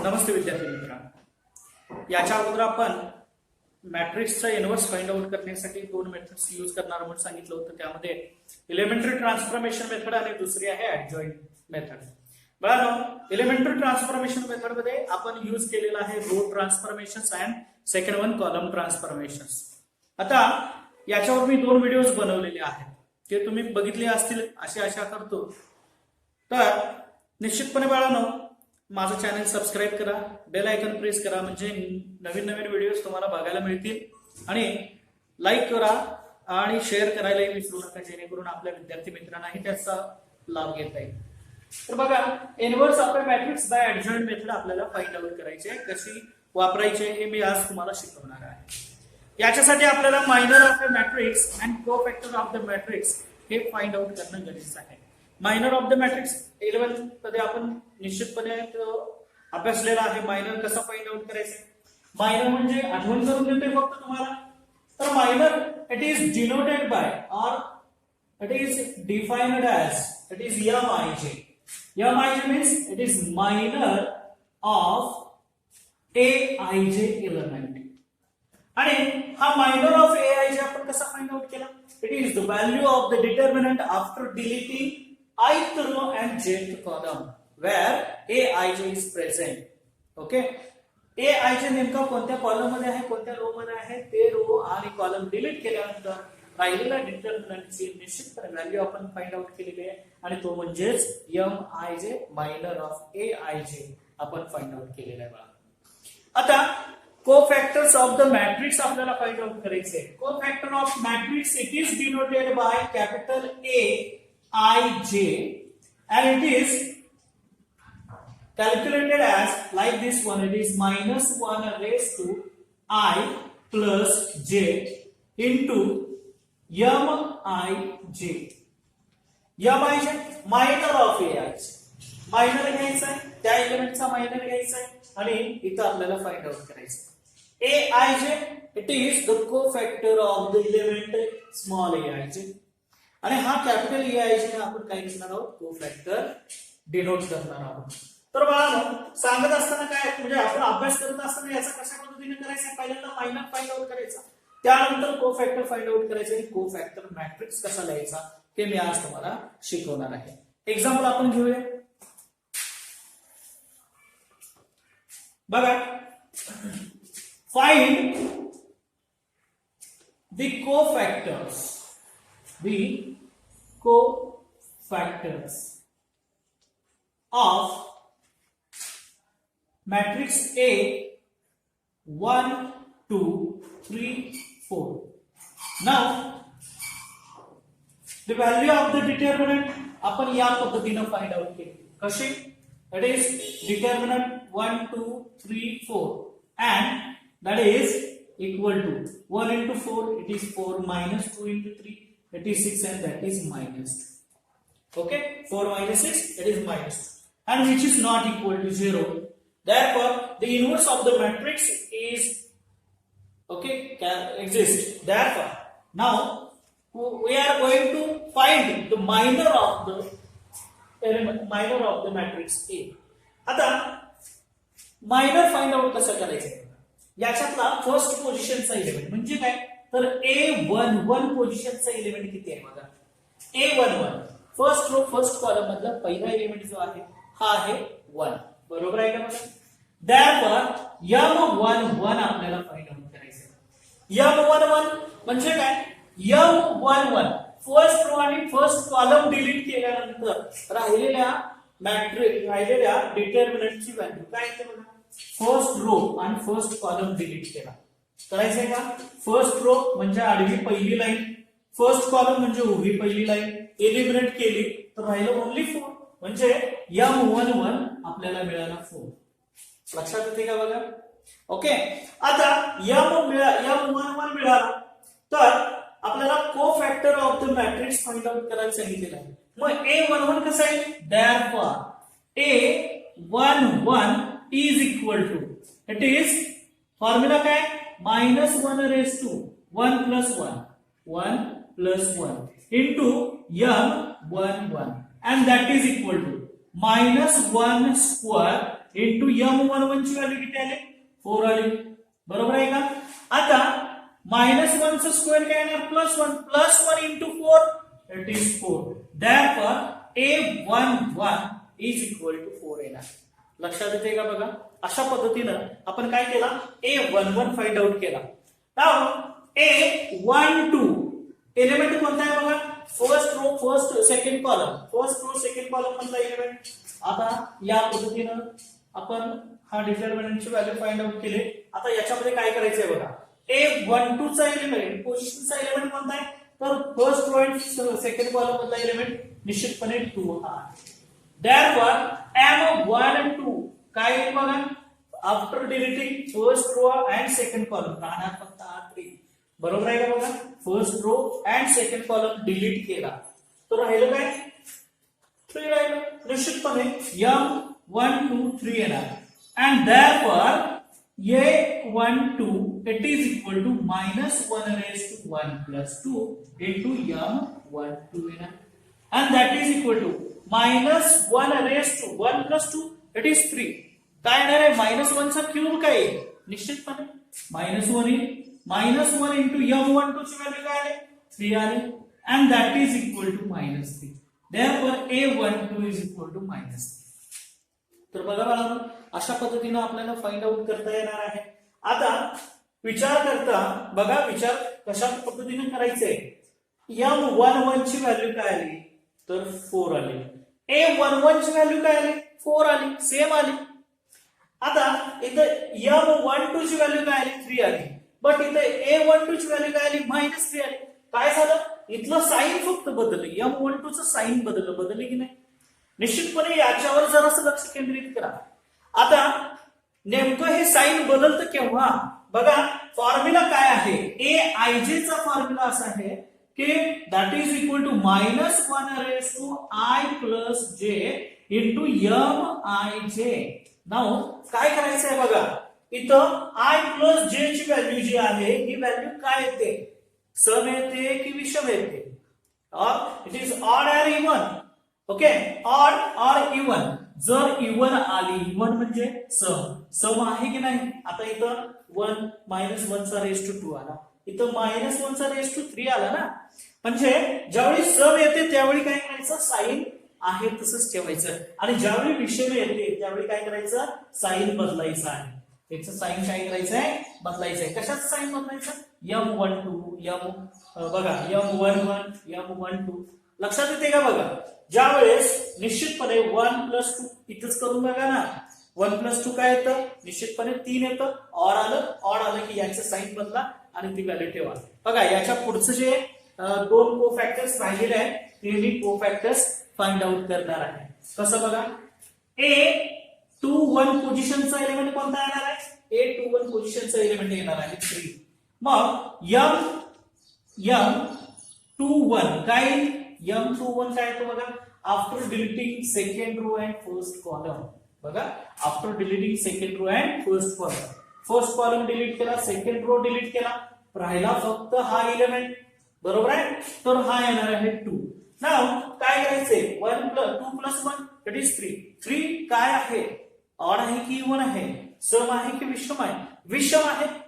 नमस्ते विद्यार्थी मित्रांनो, याच्या अगोदर आपण मॅट्रिक्सचा इनव्हर्स फाइंड आउट करण्यासाठी दोन मेथड्स यूज करणार म्हणून सांगितलं होतं. त्यामध्ये एलिमेंटरी ट्रान्सफॉर्मेशन मेथड आणि दुसरी आहे ऍडजॉइंट मेथड. बघा, एलिमेंटरी ट्रान्सफॉर्मेशन मेथड मध्ये आपण यूज केलेला आहे row transformations and second one column transformations. आता याच्यावर मी दोन व्हिडिओज बनवलेले आहेत, ते तुम्ही बघितले असतील अशी आशा करतो. तर निश्चितपणे बाळांनो, माझं चॅनल सबस्क्राईब करा, बेल आयकॉन प्रेस करा, म्हणजे नवीन नवीन व्हिडिओज तुम्हाला बघायला मिळतील. आणि लाईक करा आणि शेअर करायलाही विसरू नका, जेणेकरून आपल्या विद्यार्थी मित्रांनाही त्याचा लाभ घेता येईल. तर बघा, inverse of a matrix by adjoint method आपल्याला फाइंड आउट करायचे, कशी वापरायचे हे मी आज तुम्हाला शिकवणार आहे. याच्यासाठी आपल्याला minor of the matrix and cofactor of the matrix हे फाइंड आउट करणं गरजेचं आहे. मायनर ऑफ द मॅट्रिक्स 11 मध्ये आपण निश्चितपणे अभ्यासलेला आहे. मायनर कसा फाइंड आउट करायचं, मायनर म्हणजे आठवण करून देते फक्त तुम्हाला. तर minor it is denoted by or it is defined as it is MIJ. MIJ means it is minor of AIJ element. आणि हा मायनर ऑफ AIJ आपण कसा फाइंड आउट केला? It is the value of the determinant after deleting ith row and jth column where AIJ is present. Okay, AIJ नेमका कोणत्या column मध्ये आहे, कोणत्या रो मध्ये आहे, ते रो आणि कॉलम डिलीट केल्यानंतर राहिलेल्या डिटर्मिनंटची निश्चितपणे व्हॅल्यू आपण फाइंड आउट केलेली आहे, आणि तो म्हणजेच MIJ मायनर ऑफ AIJ आपण फाइंड आउट केलेला आहे. आता कोफॅक्टर्स ऑफ द मॅट्रिक्स आपल्याला फाइंड आउट करायचे. Cofactor of matrix it is denoted by capital AIJ and it is calculated as like this one. It is -1 raised to I plus J into MIJ. MIJ minor of AIJ. Minor घ्यायचा आहे, त्या एलिमेंटचा minor घ्यायचा आहे आणि इथं आपल्याला find out करायचं. AIJ it is the cofactor of the element small AIJ. आणि हा कॅपिटल AIJ ने आपण काय घेणार आहोत, कोफॅक्टर डिनोट करणार आहोत. तर बाळांनो, सांगत असताना काय म्हणजे आपण अभ्यास करत असताना याचा कशा पद्धतीने करायचा, पहिल्यांदा मायनर फाइंड आउट करायचा, त्यानंतर कोफॅक्टर फाइंड आउट करायचं आणि कोफॅक्टर मॅट्रिक्स कसा लिहायचा हे मी आज तुम्हाला शिकवणार आहे. एक्झाम्पल आपण घेऊया. बघा, find the cofactors. The cofactors of matrix A 1, 2, 3, 4. Now the value of the determinant आपण या पद्धतीने फाइंड आउट केली. कशी? That is determinant 1, 2, 3, 4 and that is equal to 1 into 4 it is 4 minus 2 into 3 it is 6 and that is minus 2. Okay, 4 minus 6 it is minus 2 and which is not equal to 0. Therefore the inverse of the matrix is exists. Therefore now we are going to find the minor of the matrix A. आता minor find out कसं करायचं, याच्यातला first पोझिशनचा element म्हणजे काय, तर A11 पोझिशनचा element किती आहे बघा. A11 first row first column मधला पहिला एलिमेंट जो आहे हा आहे 1. बरोबर आहे का बघा. Therefore M11 आपल्याला फाइंड आउट करायचं. M11 म्हणजे काय, M11 फर्स्ट रो आणि फर्स्ट कॉलम डिलीट केल्यानंतर राहिलेल्या डिटर्मिनंटची व्हॅल्यू काय येते बघा. फर्स्ट रो आणि फर्स्ट कॉलम डिलीट केला, करायचंय का. फर्स्ट रो म्हणजे आडवी पहिली लाईन, फर्स्ट कॉलम म्हणजे उभी पहिली लाईन, एलिमिनेट केली तर राहिलं ओनली 4, म्हणजे M11 आपल्याला मिळाला 4. लक्षात येते का बघा. ओके, आता M11 मिळाला तर आपल्याला cofactor of the matrix find out करायला सांगितलेलं आहे. मग A11 कसं आहे, therefore A11 is equal to it is formula काय, -1 raised to 1 plus 1 into M11 and that is equal to -1 square into m11 ची व्हॅल्यू किती आली 4 आली बरोबर आहे का आता -1 चा स्क्वेअर काय येणार +1 into 4 it is 4 therefore a11 is equal to 4 येणार लक्षात येते का बघा अशा पद्धतीनं आपण काय केला a11 फाइंड आउट केला नाउ a12 एलिमेंट कोणता आहे बघा first row first second column मधला एलिमेंट आता या पद्धतीनं आपण हा डिटरमिनंटची व्हॅल्यू फाइंड आउट केली आता याच्यामध्ये काय करायचंय बघा a12 चा एलिमेंट पोझिशनचा एलिमेंट कोणता आहे तर फर्स्ट रो आणि सेकंड कॉलम मधला एलिमेंट निश्चितपणे 2 हा therefore m12 काय आहे बघा after deleting first row and second column राहणार फक्त R3 बरोबर आहे का बघा first row and second column delete केला तर राहिलं काय 3 राहिलं निश्चितपणे m123 येणार and therefore a12 it is equal to -1 raised to 1 plus 2 into m12 येणार and that is equal to -1 raised to 1 plus 2 it is 3 काय येणार आहे -1 चा क्यूब काय आहे निश्चितपणे -1 -1 into m12 ची व्हॅल्यू काय आली 3 आली and that is equal to -3 therefore a12 is equal to -3 तर बघा बाळांनो अशा पद्धतीने आपल्याला फाइंड आउट करता येणार आहे आता विचार करता बघा विचार कशा पद्धतीने करायचंय m11 ची व्हॅल्यू काय आली तर 4 आली a11 ची व्हॅल्यू काय आली 4 आली सेम आली आता इथे m12 ची व्हॅल्यू काय आली 3 आली बट इथे a12 ची व्हॅल्यू काय आली -3 आली काय झालं इथलं साइन फक्त बदललं m12 चं साइन बदललं की नाही निश्चितपणे याच्यावर जरासं लक्ष केंद्रित करा आता नेमकं हे साइन बदलतं केव्हा बघा फॉर्म्युला काय आहे aij चा फॉर्म्युला असा आहे की that is equal to -1 raise to I plus j into mij now काय करायचं आहे बघा इथं I प्लस j ची व्हॅल्यू जी आहे ही व्हॅल्यू काय येते सम येते की विषम येते इट इज ऑड और इवन ओके ऑड और इवन जर इवन आली इवन म्हणजे सम आहे की नाही आता इथं 1 -1 चा रेज टू 2 आला इथं -1 चा रेज टू 3 आला ना म्हणजे ज्यावेळी सम येते त्यावेळी काय करायचं साइन आहे तसंच ठेवायचं आणि ज्यावेळी विषम येते त्यावेळी काय करायचं साइन बदलायचं आहे याचं साइन काय करायचंय बदलायचंय कशाचं साइन बदलायचं m12 बघा m11 m12 लक्षात येते का बघा ज्या वेळेस निश्चितपणे 1 प्लस 2 इथंच करून बघा ना 1 प्लस 2 काय येतं निश्चितपणे 3 येतं ऑड आलं की याचं साइन बदला आणि ती व्हॅल्यू ठेवा बघा याच्या पुढचं जे दोन कोफॅक्टर्स राहिलेले आहेत ते मी कोफॅक्टर्स फाइंड आउट करणार आहे कसं बघा a21 पोझिशनचा एलिमेंट कोणता येणार आहे a21 पोझिशनचा एलिमेंट येणार आहे 3 मग m21 काय m21 काय येतो बघा after deleting second row and first column बघा after deleting second row and first column delete केला सेकंड रो डिलीट केला राहिला फक्त हा एलिमेंट बरोबर आहे तर हा येणार आहे 2 नाउ काय करायचंय 2 प्लस 1 इट इज 3 काय आहे ऑड आहे की इवन आहे सम आहे की विषम आहे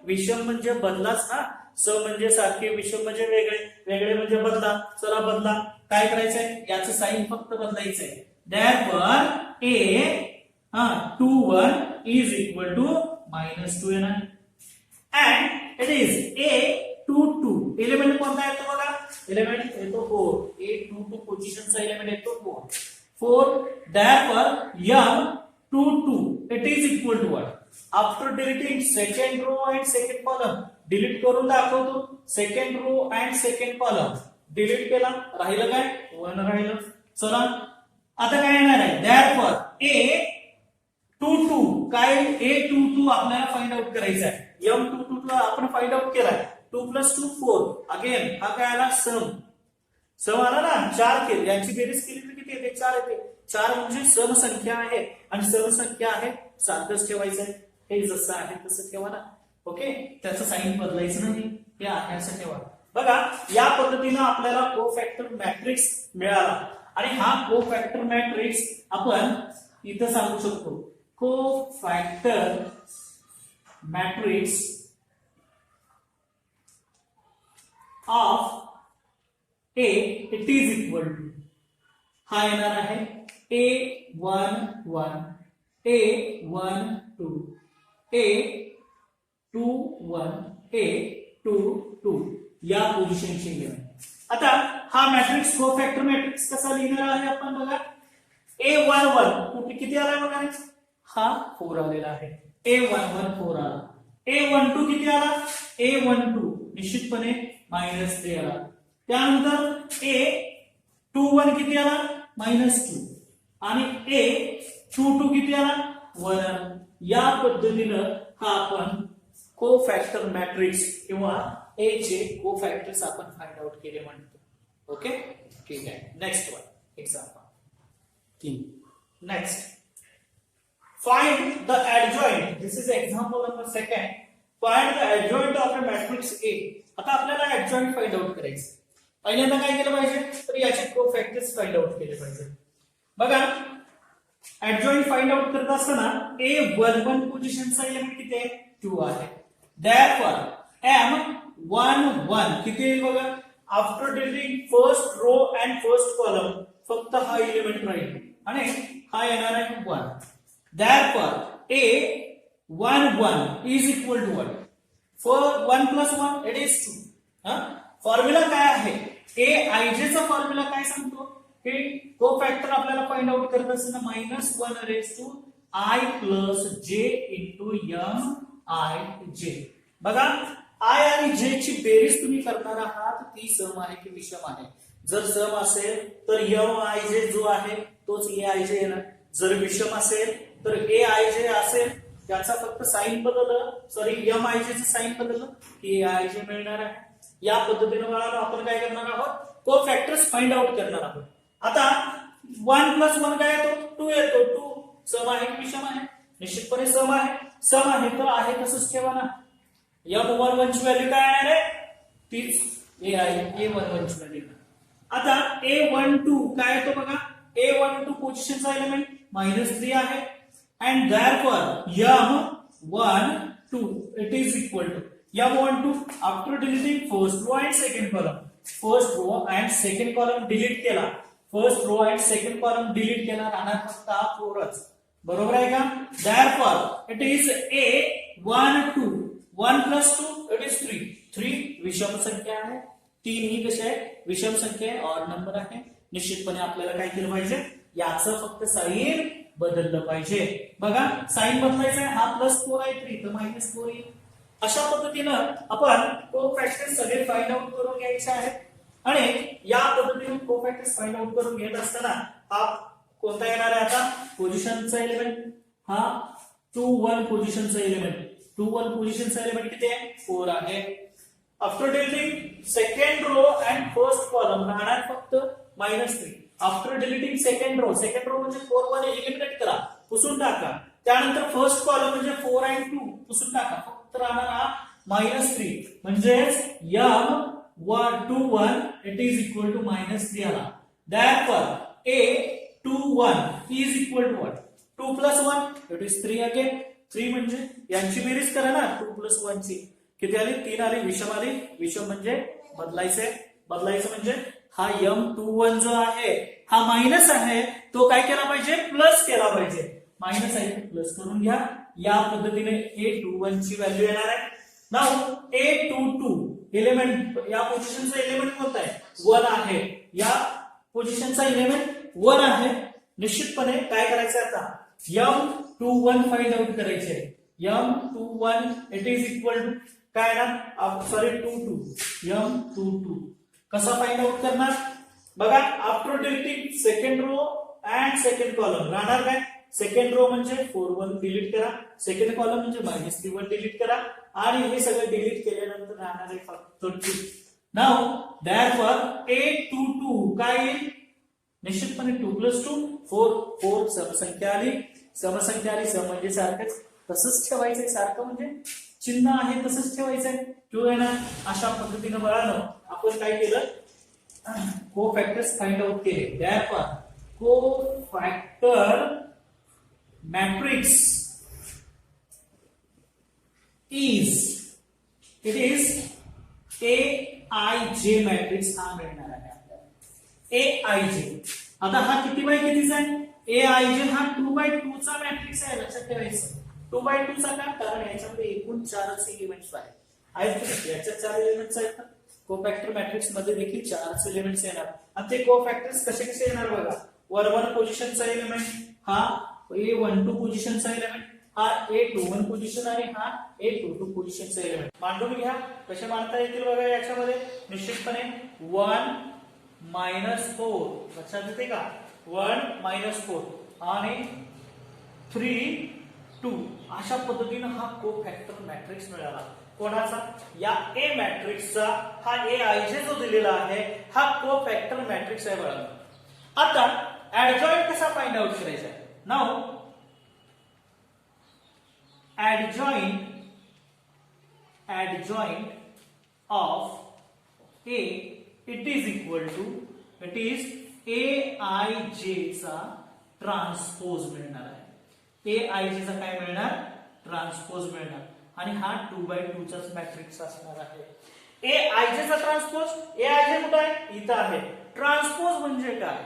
विषम म्हणजे बदलाच ना सम म्हणजे सारखे विषम म्हणजे वेगळे म्हणजे बदला चला बदला काय करायचंय याचं साइन फक्त बदलायचंय therefore a21 is equal to -2 येणार and it is a22 element कोणता येतो बघा एलिमेंट येतो 4 a22 पोझिशनचा एलिमेंट येतो 4 therefore m22 it is equal to what after deleting second row and second column delete करून दाखवतो second row and second column delete केला राहिलं काय 1 राहिलं चला आता काय येणार आहे therefore a22 काय a22 आपल्याला फाइंड आउट करायचा आहे m22 ला आपण फाइंड आउट केलाय 2 + 2 4 अगेन हा काय आला सम आला ना 4 केले यांची बेरीज केली तर किती येते 4 येते 4 म्हणजे सम संख्या आहे आणि सम संख्या आहे सारखंच ठेवायचं आहे हे जसं आहे तसं ठेवा ना ओके त्याचं साइन बदलायचं नाही हे आहे असं ठेवा बघा या पद्धतीने आपल्याला कोफॅक्टर मॅट्रिक्स मिळाला आणि हा कोफॅक्टर मॅट्रिक्स आपण इथं सांगू शकतो. Cofactor matrix of A it is equal to हा येणार आहे A11 A12 A21 A22 या पोझिशनचे इलेमेंट. आता हा मॅट्रिक्स कोफॅक्टर मॅट्रिक्स कसा लिहिणार आहे आपण बघा. A11 किती आला बघा, हा 4 आलेला आहे. A11 4 आला. A12 किती आला, A12 निश्चितपणे -3 आला. त्यानंतर A21 किती आला, -2 आणि A22 किती आला, 1 आला. या पद्धतीनं हा आपण कोफॅक्टर मॅट्रिक्स किंवा ए चे कोफॅक्टर्स आपण फाइंड आउट केले म्हणतो. ओके, ठीक आहे. Next one example 3. Next, find the adjoint. This is example number 2. Find the adjoint of a matrix A. आता आपल्याला एडजॉइंट फाइंड आउट करायचं. पहिल्यांदा काय केलं पाहिजे, तर याचे कोफॅक्टर्स फाइंड आउट केले पाहिजे. बघा, एडजॉइंट फाइंड आउट करत असताना A11 पोझिशनचा एलिमेंट किती आहे, 2 आहे. Therefore M11 किती येईल बघा. After deleting first row and first column फक्त हा एलिमेंट राहील आणि हा येणार आहे 1. Therefore A11 is equal to what? For 1 plus 1 it is 2. Formula काय आहे, Aij चा फॉर्म्युला काय सांगतो की कोफॅक्टर आपल्याला फाइंड आउट करत असताना -1 + j × Mij. बघा, I आणि J ची बेरीज तुम्ही करणार आहात, ती सम आहे की विषम आहे. जर सम असेल तर Mij जो आहे तोच Aij येणार. जर विषम असेल तर Aij असेल, त्याचा फक्त साइन बदललं, सॉरी Mij चं साइन बदललं की Aij मिळणार आहे. या पद्धतीने आपण काय करणार आहोत, कोफॅक्टर्स फाइंड आउट करणार आहोत. आता 1 + 1 काय येतो, 2 येतो. 2 सम आहे की विषम आहे, निश्चितपणे सम आहे. सम आहे तर आहे तसंच ठेवा ना. M11 ची व्हॅल्यू काय येणार आहे, तीच A11 ची व्हॅल्यू. आता A12 काय येतो बघा. A12 पोझिशनचा एलिमेंट -3 आहे. And therefore M12 it is equal to M12 after deleting first row and second column. First row and second column delete केला. First row and second column delete केला, राहणार फक्त हा 4च. बरोबर आहे का. Therefore it is A12 1 + 2 it is 3. 3 विषम संख्या आहे, 3 ही कशी आहे, विषम संख्या आहे, ऑड नंबर आहे. निश्चितपणे आपल्याला काय केलं पाहिजे, याचं फक्त साइन बदललं पाहिजे. बघा, साइन बदलायचं आहे, हा +4 आहे 3 तर -4 येईल. अशा पद्धतीनं आपण कोफॅक्टर्स सगळे फाइंड आउट करून घ्यायचे आहेत. आणि या पद्धतीने कोफॅक्टर्स फाइंड आउट करून घेत असताना हा कोणता येणार आहे आता, पोझिशनचा एलिमेंट. हा 2 1 पोझिशनचा एलिमेंट. 2 1 पोझिशनचा एलिमेंट किती आहे, 4 आहे. After deleting second row and first column राहणार फक्त -3. आफ्टर डिलीटिंग सेकंड रो म्हणजे 4 1 एलिमिनेट करा, पुसून टाका. त्यानंतर फर्स्ट कॉलम म्हणजे 4 आणि 2 पुसून टाका, फक्त राहणार हा -3. म्हणजेच M21 it is equal to -3 आला. Therefore A21 is equal to what? 2 + 1 it is 3 again. 3 म्हणजे यांची बेरीज करा ना, 2 + 1 ची किती आली, 3 आली. विषम आली. विषम म्हणजे बदलायचंय. बदलायचं म्हणजे हा M21 जो आहे हा मायनस आहे, तो काय केला पाहिजे, प्लस केला पाहिजे. मायनस आहे तो प्लस करून घ्या. या पद्धतीने A21 ची व्हॅल्यू येणार आहे. नाउ A22 एलिमेंट, या पोझिशनचा एलिमेंट कोणता आहे, 1 आहे. या पोझिशनचा एलिमेंट 1 आहे. निश्चितपणे काय करायचं आता, M21 फाइंड आउट करायचे. M21 it is equal to काय ना, सॉरी 22. M22 कसा फाइंड आउट करणार बघा. After deleting second row and second column राहणार काय, सेकंड रो म्हणजे 4 1 डिलीट करा, सेकंड कॉलम म्हणजे -3 1 डिलीट करा, आणि हे सगळं डिलीट केल्यानंतर राहणार आहे फक्त 2. नाउ देअरफॉर A22 काय येईल, निश्चितपणे 2 + 2 4 4 समसंख्या आली. समसंख्या आली, सम म्हणजे सारखंच, तसंच ठेवायचंय. सारखं म्हणजे चिन्ह आहे तसंच ठेवायचंय, 2 येणार. अशा पद्धतीने बाळांनो आपण काय केलं, कोफॅक्टर्स फाइंड आउट केले. therefore cofactor matrix it is AIJ matrix हा मिळणार आहे आपल्याला. AIJ आता हा किती बाय कितीचा आहे? AIJ हा 2x2 चा मॅट्रिक्स आहे, लक्षात ठेवायचं. 2x2 चा का? कारण याच्यामध्ये एकूण 4च एलिमेंट्स आहेत. याच्यात 4 एलिमेंट्स आहेत. कोफॅक्टर मॅट्रिक्स मध्ये देखील 4च एलिमेंट्स येणार. आणि ते कोफॅक्टर्स कसे कसे येणार बघा. 1 पोझिशनचा एलिमेंट हा A12 पोझिशनचा एलिमेंट, हा A21 पोझिशन आणि हा A22 पोझिशनचा एलिमेंट. मांडून घ्या. कसे मांडता येतील बघा. याच्यामध्ये निश्चितपणे 1 -4 लक्षात येते का? 1 -4 आणि 3 2 अशा पद्धतीने हा कोफॅक्टर मॅट्रिक्स मिळाला. कोणाचा? या A मॅट्रिक्सचा. हा AIJ जो दिलेला आहे हा कोफॅक्टर मॅट्रिक्स आहे बघा. आता ऍडजॉइंट कसा फाइंड आउट करायचा? Now adjoint of A it is AIJ चा ट्रान्सपोज मिळणार आहे. AIJ चा काय मिळणार? ट्रान्सपोज मिळणार. आणि हा 2x2 चाच मॅट्रिक्स असणार आहे. AIJ चा ट्रान्सपोज. AIJ कुठे आहे? इथं आहे. ट्रान्सपोज म्हणजे काय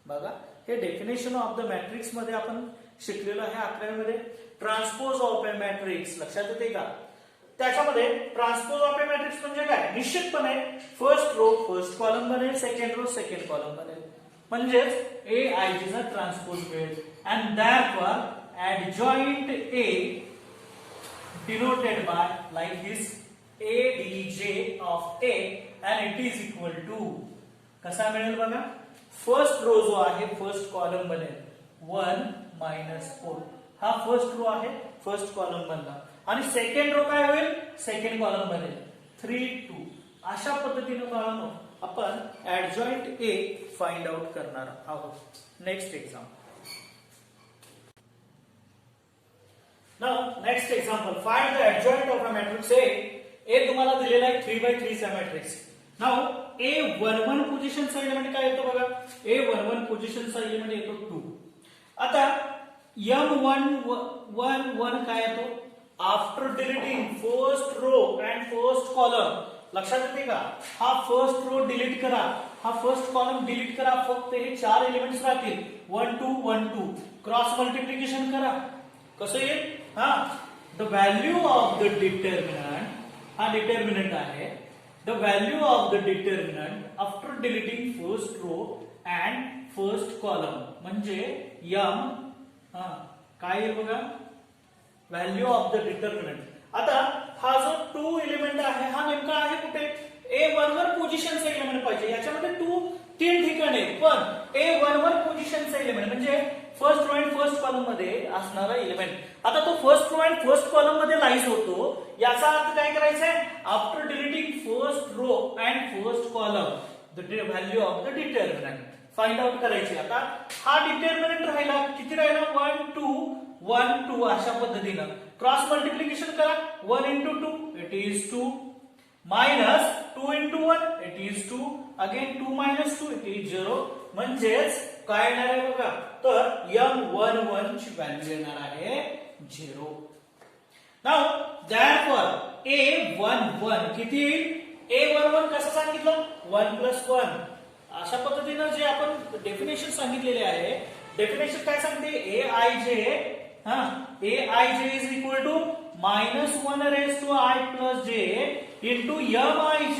बघा. हे डेफिनेशन ऑफ द मॅट्रिक्स मध्ये आपण शिकलेलो आहे 11वी मध्ये. ट्रान्सपोज ऑफ ए मॅट्रिक्स लक्षात येते का? त्याच्यामध्ये ट्रान्सपोज ऑफ ए मॅट्रिक्स म्हणजे काय? निश्चितपणे फर्स्ट रो फर्स्ट कॉलम बनेल, सेकंड रो सेकंड कॉलम बनेल. म्हणजेच AIJ चा ट्रान्सपोज मिळेल. And therefore adjoint A denoted by like this ADJ of A and it is equal to कसा मिळेल बघा. फर्स्ट रो जो आहे फर्स्ट कॉलम बनेल 1 -4. हा फर्स्ट रो आहे, फर्स्ट कॉलम बनला. आणि सेकंड रो काय होईल? सेकंड कॉलम बनेल 3 2. अशा पद्धतीने बाळांनो आपण ऍडजॉइंट A फाइंड आउट करणार आहोत. Next example. Now next example, find the adjoint of a matrix A. A तुम्हाला दिलेला आहे 3x3 चा मॅट्रिक्स. Now A11 पोझिशनचा एलिमेंट काय येतो बघा. A11 पोझिशनचा एलिमेंट येतो 2. आता M11 काय येतो? After deleting first row and first column. लक्षात येते का? हा फर्स्ट रो डिलीट करा, हा फर्स्ट कॉलम डिलीट करा. फक्त हे 4 एलिमेंट्स राहतील. 1 2 1 2. क्रॉस मल्टिप्लिकेशन करा. कसं येईल? हा the value of the determinant. हा डिटर्मिनंट आहे. The value of the determinant after deleting first row and first column म्हणजे M काय येईल बघा. Value of the determinant. आता हा जो 2 एलिमेंट आहे हा नेमका आहे कुठे? A11 पोझिशनचा एलिमेंट पाहिजे. याच्यामध्ये 2 3 ठिकाणी, पण A11 पोझिशनचा एलिमेंट म्हणजे first row and first column मध्ये असणारा एलिमेंट. आता तो first row and first column मध्ये लाईज होतो. याचा अर्थ काय करायचा आहे? After deleting first row and first column the value of the determinant find out करायची. आता हा डिटर्मिनंट राहिला किती राहिला? 1 2 1 2 अशा पद्धतीनं क्रॉस मल्टिप्लिकेशन करा. 1 into 2 it is 2 minus 2 into 1 it is 2 again 2 minus 2 it is 0. म्हणजेच काय येणार आहे बघा. तर M11 ची व्हॅल्यू येणार आहे 0. नाउ therefore A11 किती येईल? A11 कसं सांगितलं? 1 + 1. अशा पद्धतीनं जे आपण डेफिनेशन सांगितलेले आहे. डेफिनेशन काय सांगते? AIJ is equal to -1 raised to I plus j into MIJ.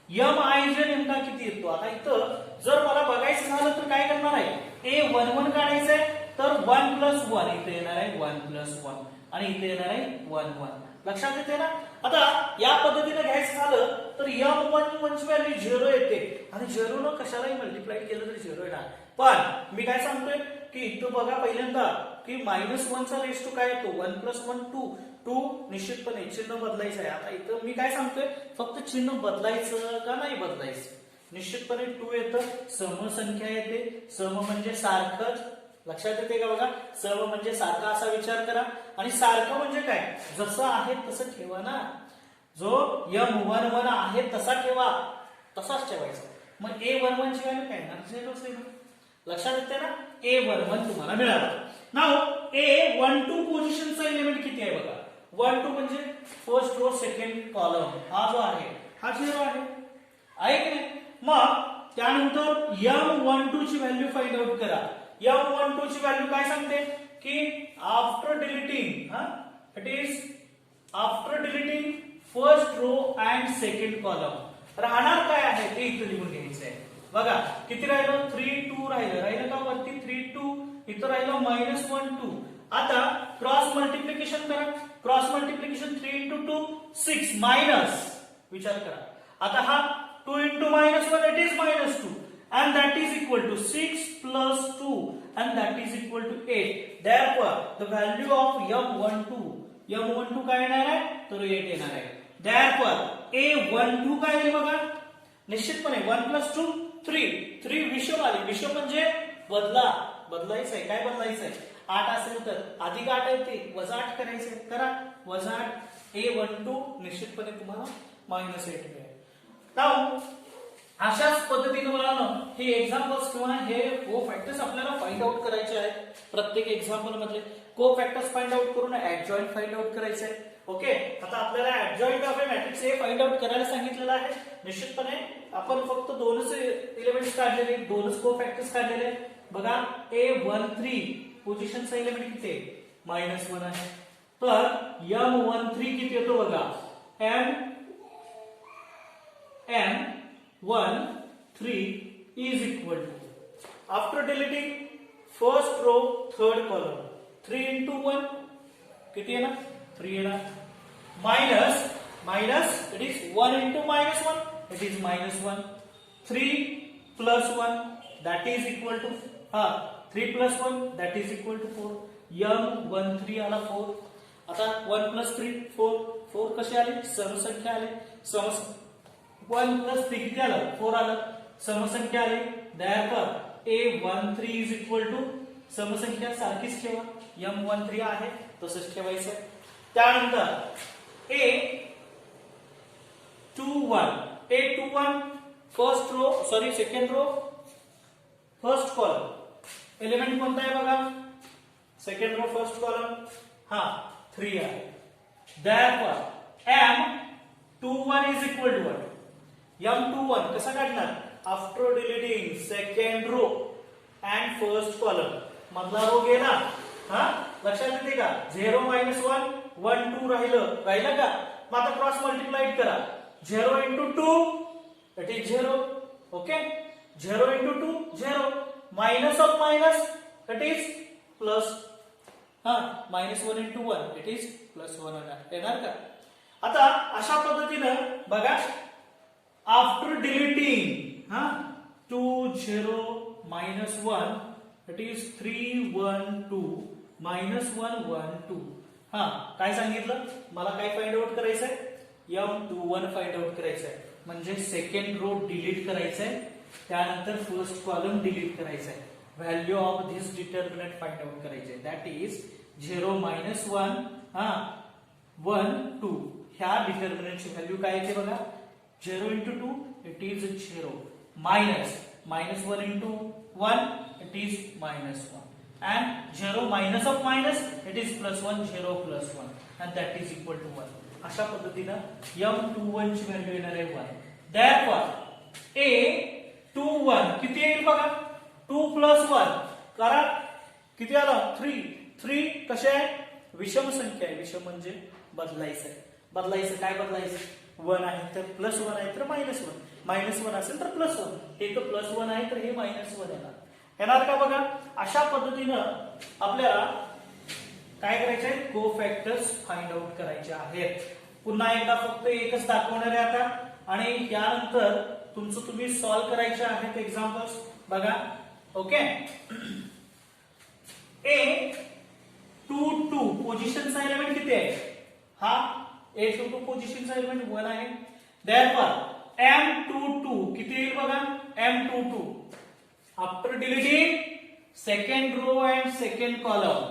MIJ नेमका किती येतो? आता इथं जर मला बघायचं झालं तर काय करणार आहे? A11 काढायचंय तर 1 + 1 इथे येणार आहे 1 + 1 आणि इथे येणार आहे 1 1. लक्षात येते ना? आता या पद्धतीने घ्यायचं झालं तर M11 ची व्हॅल्यू 0 येते आणि 0 न कशालाही मल्टिप्लाय केलं तरी 0 येणार. पण मी काय सांगतोय की इथं बघा पहिल्यांदा की -1 चा रेस टू काय येतो? 1 + 1 2. 2 निश्चितपणे चिन्ह बदलायचं आहे. आता इथं मी काय सांगतोय? फक्त चिन्ह बदलायचं का नाही बदलायचं? निश्चितपणे 2 येतं. समसंख्या येते. सम म्हणजे सारखंच. लक्षात येते का बघा? सम म्हणजे सारखा असा विचार करा. आणि सारखं म्हणजे काय? जसं आहे तसं ठेवा ना. जो M11 आहे तसा ठेवा, तसाच ठेवायचा. मग A11 ची व्हॅल्यू काय येणार 0 येणार. लक्षात येते ना. A11 तुम्हाला मिळाला. नाउ A12 पोझिशनचा एलिमेंट किती आहे बघा. 12 म्हणजे फर्स्ट रो सेकंड कॉलम हा जो आहे हा 0 आहे की नाही. मग त्यानंतर M12 ची व्हॅल्यू फाइंड आउट करा. M12 ची व्हॅल्यू काय सांगते की after deleting it is after deleting first row and second column राहणार काय आहे ते इथे लिहून घ्यायचं आहे. बघा किती राहिलं 3 2 राहिलं का वरती 3 2 इथं राहिलं -1 2. आता क्रॉस मल्टिप्लिकेशन करा. क्रॉस मल्टिप्लिकेशन 3 into 2 6 मायनस विचार करा. आता हा 2 into -1 it is -2 and that is equal to 6 plus 2 and that is equal to 8. Therefore the value of M12 काय येणार आहे तर 8 येणार आहे. Therefore A12 काय आहे बघा निश्चितपणे 1 plus 2 3 विषम आले. विषम म्हणजे बदलायचं आहे. काय बदलायचं आहे 8 असेल तर अधिक 8 येते वजा 8 करायचे करा वजा 8 A12 निश्चितपणे तुम्हाला -8 मिळेल. नाउ अशाच पद्धतीने मुलांनो हे एक्झाम्पल्स किंवा हे कोफॅक्टर्स आपल्याला फाइंड आउट करायचे आहेत. प्रत्येक एक्झाम्पल मध्ये कोफॅक्टर्स फाइंड आउट करून ऍडजॉइंट फाइंड आउट करायचे आहे. ओके आता आपल्याला ऍडजॉइंट ऑफ अ मॅट्रिक्स हे फाइंड आउट करायला सांगितलेलं आहे. निश्चितपणे आपण फक्त दोनच एलिमेंट्स काढलेले दोनच कोफॅक्टर्स काढलेले बघा. A13 पोझिशनचा एलिमेंट किती आहे -1 आहे. तर M13 किती येतो बघा M13 is equal to after deleting first row third column 3 into 1 किती येणार 3 येणार minus it is 1 into -1 it is -1 3 plus 1 that is equal to 3 plus 1 that is equal to 4. M13 आला 4. आता 1 plus 3 4 कसे आले समसंख्या आले. 1 plus 3 किती आलं 4 आलं समसंख्या आली. Therefore A13 is equal to समसंख्या सारखीच ठेवा M13 आहे तसंच ठेवायचं. त्यानंतर A21 first row second row first column element कोणता आहे बघा सेकंड रो फर्स्ट कॉलम 3 आहे. Therefore M21 is equal to what M21 कसा काढणार after deleting second row and first column मधला रो गेला लक्षात येते का 0 -1 1 2 राहिलं का. मग आता क्रॉस मल्टिप्लाय करा 0 into 2 it is 0. Okay 0 into 2 0 minus of minus it is plus -1 into 1 it is +1 येणार का. आता अशा पद्धतीनं बघा आफ्टर डिलीटिंग 2 0 -1 it is 3 1 2 -1 1 2. काय सांगितलं मला काय फाइंड आउट करायचंय M21 फाइंड आउट करायचंय म्हणजे सेकंड रो डिलीट करायचंय त्यानंतर फर्स्ट कॉलम डिलीट करायचंय. Value of this determinant find out करायचंय दॅट इज 0 -1 1 2. ह्या डिटर्मिनंटची व्हॅल्यू काय येते बघा 0 into 2 it is 0 -1 into 1 it is -1 and 0 minus of minus it is +1 0 +1 and that is equal to 1. अशा पद्धतीनं M21 ची व्हॅल्यू येणार आहे 1. Therefore A21 किती येईल बघा 2 plus 1 करा किती आलं 3 कसे आहे विषम संख्या आहे. विषम म्हणजे बदलायचं काय बदलायचं 1 आहे तर +1 आहे तर -1 असेल तर +1 हे तर +1 आहे तर हे -1 येणार का बघा. अशा पद्धतीनं आपल्याला काय करायचंय कोफॅक्टर्स फाइंड आउट करायचे आहेत. पुन्हा एकदा फक्त एकच दाखवणार आहे आता आणि त्यानंतर तुमचं तुम्ही सॉल्व्ह करायचे आहेत एक्झाम्पल्स बघा. ओके A22 पोझिशनचा एलिमेंट किती आहे A22 पोझिशनचा एलिमेंट 1 आहे. Therefore M22 किती येईल बघा M22 after deleting second row and second column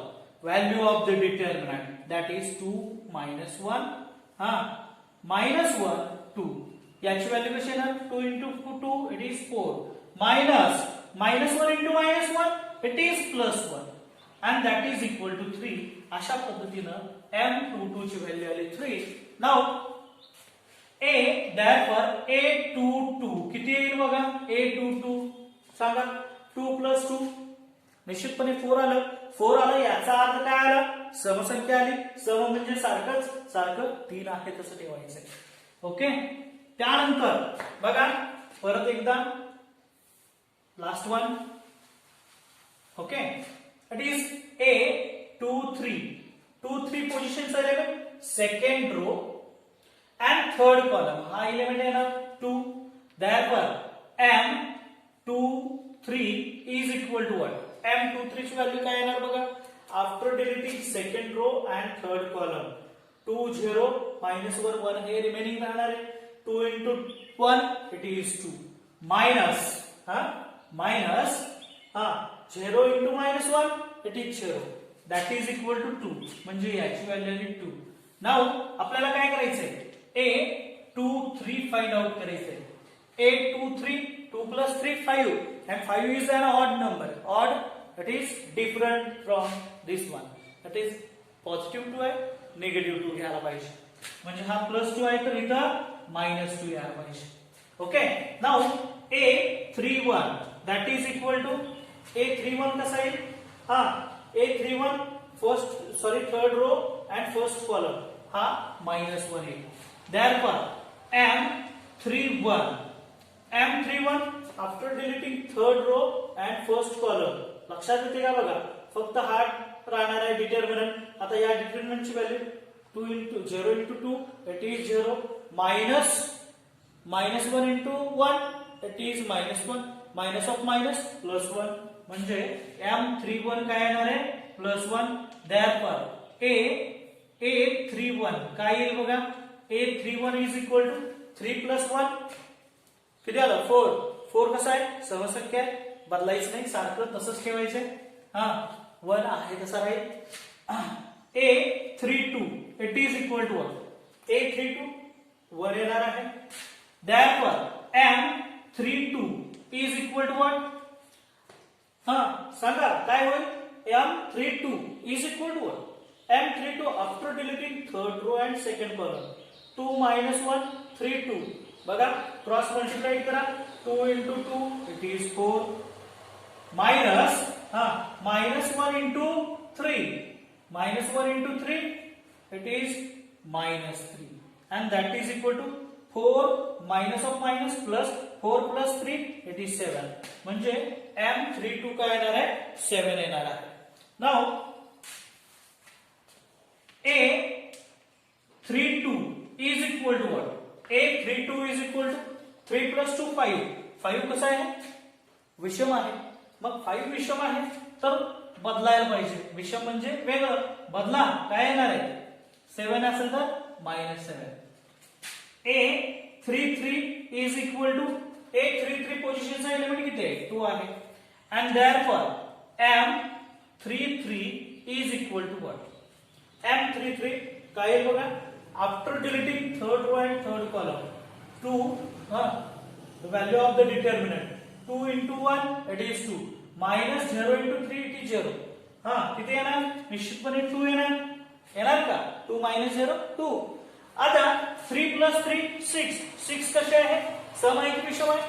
value of the determinant that is 2 -1 -1 2 याची व्हॅल्यू कशी येणार 2 into 2 it is 4 minus -1 into -1 it is +1 and that is equal to 3. अशा पद्धतीनं m22 ची व्हॅल्यू आली 3. नाउ a therefore a22 किती येईल बघा a22 सांगा 2 + 2 निश्चितपणे 4 आलं. 4 आलं याचा अर्थ काय आला समसंख्या आली. सम म्हणजे सारखं 3 आहे तसं ठेवायचं. ओके त्यानंतर बघा परत एकदा last one. Okay it is a 2 3 पोझिशनचा element second row and third column हा एलिमेंट आहे ना 2 therefore m23 is equal to what m23 ची व्हॅल्यू काय येणार बघा after deleting second row and third column 2 0 -1 1 हे रिमेनिंग राहणार आहे 2 into 1 it is 2 minus 0 into -1 it is 0 that is equal to 2 म्हणजे याची व्हॅल्यू आहे 2. नाउ आपल्याला काय करायचंय a23 फाइंड आउट करायचंय. a23 2 + 3 5 and 5 is an odd number. Odd it is different from this one. That is positive 2 आहे negative 2 घ्यायला पाहिजे म्हणजे हा +2 आहे तर इथं -2 यायला पाहिजे. Okay now a31 that is equal to a31 कसा येईल a31 third row and first column हा -1 येईल. Therefore m31 after deleting third row and first column लक्षात येते का बघा फक्त हा राहणार आहे डिटर्मिनंट. आता या डिटर्मिनंटची value 0 into 2 it is 0 minus -1 into 1 it is -1 minus of minus +1 म्हणजे m31 काय येणार आहे +1. Therefore a31 काय येईल बघा a31 is equal to 3 + 1 किती आलं 4 कसं आहे समसंख्या आहे बदलायचं नाही सारखं तसंच ठेवायचंय. 1 आहे तसा राहील. a32 it is equal to 1 a32 1 येणार आहे. Therefore m32 is equal to what सांगा काय होईल m32 is equal to what m32 after deleting third row and second column 2 - 1 3 2 बघा क्रॉस मल्टिप्लाय करा 2 into 2 it is 4 minus -1 into 3 -1 into 3 it is -3 and that is equal to 4 minus of minus plus 4 plus 3 it is 7 म्हणजे m32 काय येणार आहे 7 येणार आहे. Now a32 is equal to what a32 is equal to 3 plus 2 5 5 कसा आहे विषम आहे मग 5 विषम आहे तर बदलायला पाहिजे. विषम म्हणजे वेगळं बदला काय येणार आहे 7 असेल तर -7. a33 is equal to a33 पोझिशनचा एलिमेंट किती आहे 2 आहे and therefore m33 is equal to what m33 काय आहे बघा after deleting third row and third column 2 the value of the determinant 2 into 1 it is 2 minus 0 into 3 it is 0 किती येणार निश्चितपणे 2 येणार का 2 - 0 2. आता 3 plus 3 6 कसे आहे सम आहे की विषम आहे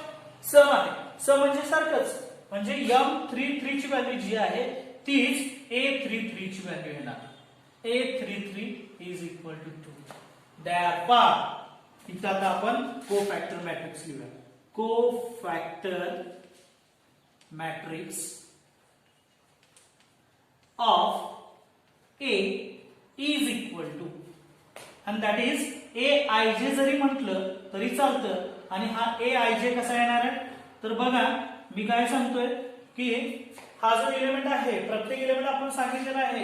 सम आहे. सम म्हणजे सारखंच म्हणजे m33 ची व्हॅल्यू जी आहे तीच a33 ची व्हॅल्यू येणार. a33 is equal to 2. Therefore इथं आता आपण कोफॅक्टर मॅट्रिक्स लिहूया. Cofactor matrix of A is equal to and that is aij जरी म्हटलं तरी चालतं आणि हा aij कसा येणार आहे तर बघा मी काय सांगतोय की हा जो एलिमेंट आहे प्रत्येक एलिमेंट आपण सांगितलेला आहे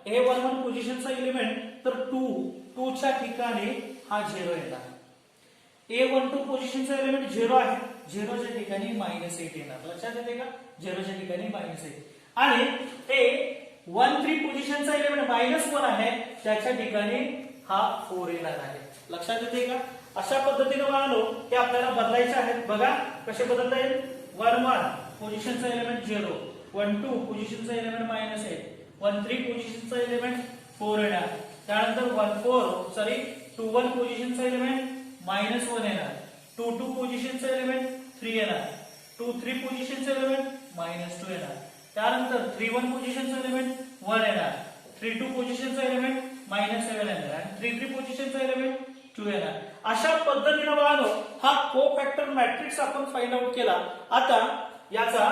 a11 पोझिशनचा एलिमेंट तर 2 च्या ठिकाणी हा 0 येणार. a12 पोझिशनचा एलिमेंट 0 आहे 0 च्या ठिकाणी -8 येणार. लक्षात येते का 0 च्या ठिकाणी -8 आणि a13 पोझिशनचा एलिमेंट -1 आहे त्याच्या ठिकाणी हा 4 येणार आहे. लक्षात येते का अशा पद्धतीने बाळांनो हे आपल्याला बदलायचे आहेत. बघा कसे बदलता येईल. 1 1 पोझिशनचा एलिमेंट 0, 1 2 पोझिशनचा एलिमेंट -8, 1 3 पोझिशनचा एलिमेंट 4 येणार. त्यानंतर 2 1 पोझिशनचा एलिमेंट -1 येणार, 2 2 पोझिशनचा एलिमेंट 3 येणार, 2 3 पोझिशनचा एलिमेंट -2 येणार. त्यानंतर 3 1 पोझिशनचा एलिमेंट 1 येणार, 3 2 पोझिशनचा एलिमेंट -7 येणार आणि 3 3 पोझिशनचा एलिमेंट 2 येणार. अशा पद्धतीने बाळांनो हा कोफॅक्टर मॅट्रिक्स आपण फाइंड आउट केला. आता याचा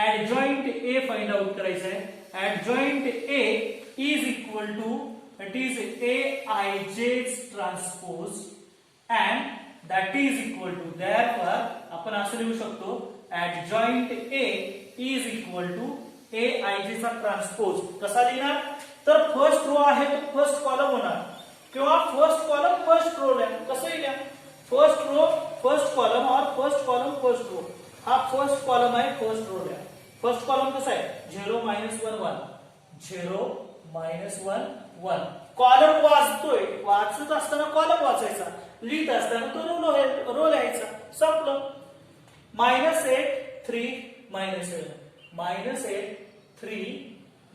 ऍडजॉइंट ए फाइंड आउट करायचा आहे. Adjoint A is equal to it is Aij transpose and that is equal to, therefore आपण असं लिहू शकतो adjoint A is equal to Aij चा ट्रान्सपोज. कसा लिहिणार तर फर्स्ट रो आहे तो फर्स्ट कॉलम होणार किंवा फर्स्ट कॉलम फर्स्ट रो लिहा. कसं लिहा फर्स्ट रो फर्स्ट कॉलम और फर्स्ट कॉलम फर्स्ट रो. हा फर्स्ट कॉलम आहे फर्स्ट रो लिहा. फर्स्ट कॉलम कसा आहे 0 1 1 0 1 1. कॉलम वाचतोय, वाचत असताना कॉलम वाचायचा, लिहित असताना तो रो लिहायचा. संपलं. -8 3 -7 -8 3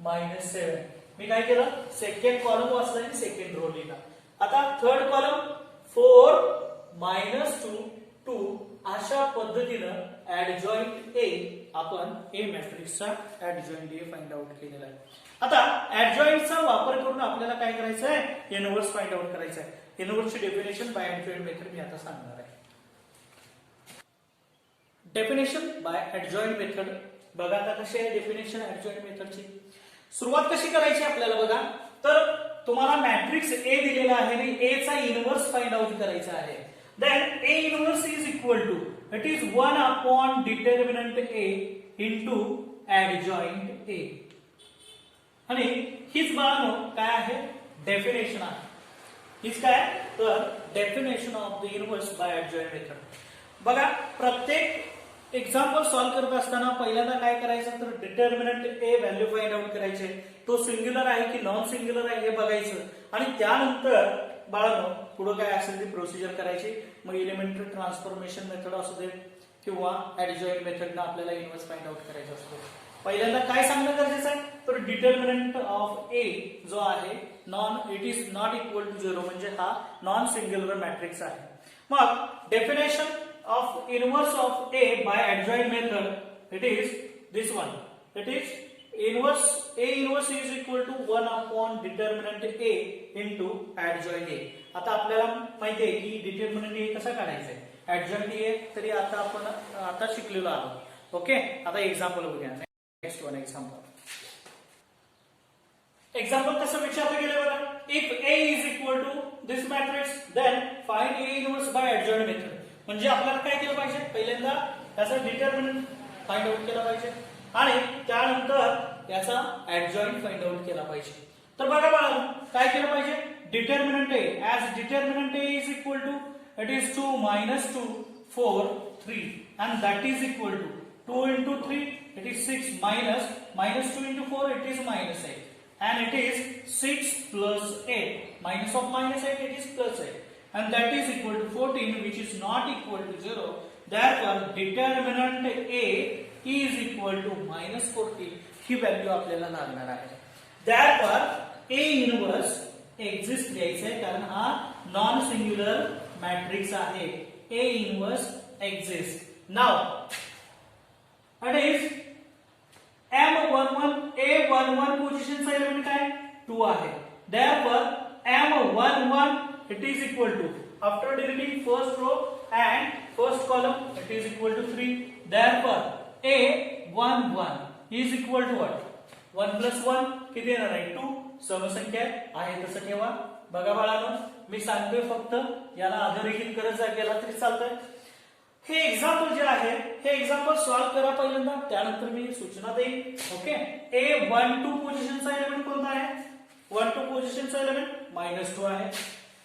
-7. मी काय केलं सेकंड कॉलम वाचला आणि सेकंड रो लिहिला. आता थर्ड कॉलम 4 -2 2. अशा पद्धतीनं ऍडजॉइंट ए आपण ए मॅट्रिक्सचा ऍडजॉइंट ए फाइंड आउट केलेला आहे. आता ऍडजॉइंटचा वापर करून आपल्याला काय करायचं आहे इनव्हर्स फाइंड आउट करायचं आहे. इनव्हर्सची डेफिनेशन बाय ऍडजॉइंट मेथड मी आता सांगणार आहे. Definition bye adjoint method. बघा आता कशी आहे डेफिनेशन ऍडजॉइंट मेथडची. सुरुवात कशी करायची आपल्याला बघा. तर तुम्हाला मॅट्रिक्स ए दिलेला आहे आणि ए चा इनव्हर्स फाइंड आउट करायचा आहे. then A inverse is equal to, it is 1 upon determinant A into adjoint A. आणि हीच बाळांनो काय आहे डेफिनेशन आहे. हीच काय तर definition of the inverse by adjoint method. बघा प्रत्येक एक्झाम्पल सॉल्व्ह करत असताना पहिल्यांदा काय करायचं तर determinant a value find out करायचे. तो सिंग्युलर आहे की नॉन सिंग्युलर आहे हे बघायचं आणि त्यानंतर बाळांनो पुढे काय असेल ती प्रोसिजर करायची. मग एलिमेंटरी ट्रान्सफॉर्मेशन मेथड असू दे किंवा ऍडजॉइंट मेथडनं आपल्याला इनव्हर्स फाइंड आउट करायचं असतो. पहिल्यांदा काय सांगणं गरजेचं आहे तर डिटर्मिनंट ऑफ ए जो आहे it is not equal to 0 म्हणजे हा नॉन सिंग्युलर मॅट्रिक्स आहे. मग definition of inverse of A by adjoint method it is this one. It is inverse A inverse is equal to 1 upon determinant A into adjoint A. आता आपल्याला माहिती आहे की determinant A कसा काढायचा आहे adjoint A तरी आता आपण आता शिकलेलो आहोत. ओके आता एक्झाम्पल बघूया. नेक्स्ट वन एक्झाम्पल कसं विचारलं गेलं बघा. If A is equal to this matrix then find A inverse by adjoint method. म्हणजे आपल्याला काय केलं पाहिजे पहिल्यांदा त्याचा डिटर्मिनंट फाइंड आउट केला पाहिजे आणि त्यानंतर याचा ऍडजॉइंट फाइंड आउट केला पाहिजे. तर बघा बाळा काय केलं पाहिजे determinant A as determinant A is equal to it is 2 -2 4 3 and that is equal to 2 into 3 it is 6 -2 into 4 it is -8 and it is 6 plus 8 minus of -8 it is plus 8 and that is equal to 14 which is not equal to 0. Therefore determinant A is equal to -14 he value आपल्याला लागणार आहे. Therefore A inverse exist घ्यायचं आहे कारण हा non singular matrix आहे. A inverse exists. Now it is M11 A11 पोझिशनचा element काय 2 आहे. Therefore M11 it is equal to after deleting first row and first column it is equal to 3. Therefore A11 is equal to what 1 plus 1 किती येणार आहे 2. समसंख्या आहे तसं ठेवा. बघा बाळांनो मी सांगतोय फक्त याला अधोरेखित करत गेला तरी चालतंय. हे एक्झाम्पल जे आहे हे एक्झाम्पल सॉल्व्ह करा पहिल्यांदा त्यानंतर मी सूचना देईन. ओके A12 पोझिशनचा एलिमेंट कोणता आहे 12 पोझिशनचा एलिमेंट -2 आहे.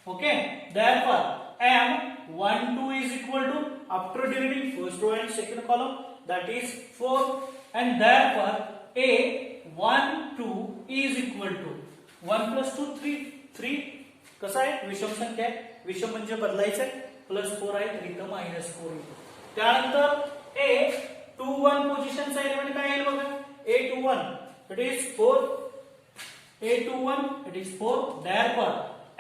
Okay therefore M12 is equal to after deleting first row and second column that is 4 and therefore A12 is equal to 1 plus 2 3 3 कसं आहे विषम संख्या आहे. विषम म्हणजे बदलायचं आहे +4 आहे तर इथं -4 येईल. त्यानंतर A21 पोझिशनचा एलिमेंट काय येईल बघा. A21 it is 4. A21 it is 4. Therefore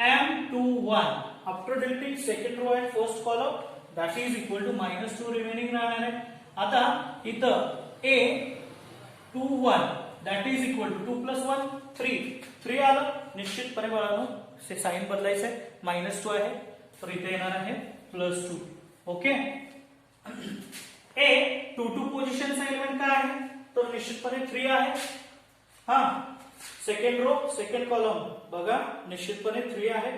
M21 after deleting second row and first column that is equal to -2 remaining राहणार आहे. आता इथं A21 that is equal to 2 plus 1 3 आलं. निश्चितपणे बाळांनो से साइन बदलायचं आहे. -2 आहे तर इथे येणार आहे +2. ओके. A22 पोझिशनचा एलिमेंट काय आहे तर निश्चितपणे 3 आहे. हा सेकंड रो सेकंड कॉलम बघा निश्चितपणे 3 आहे.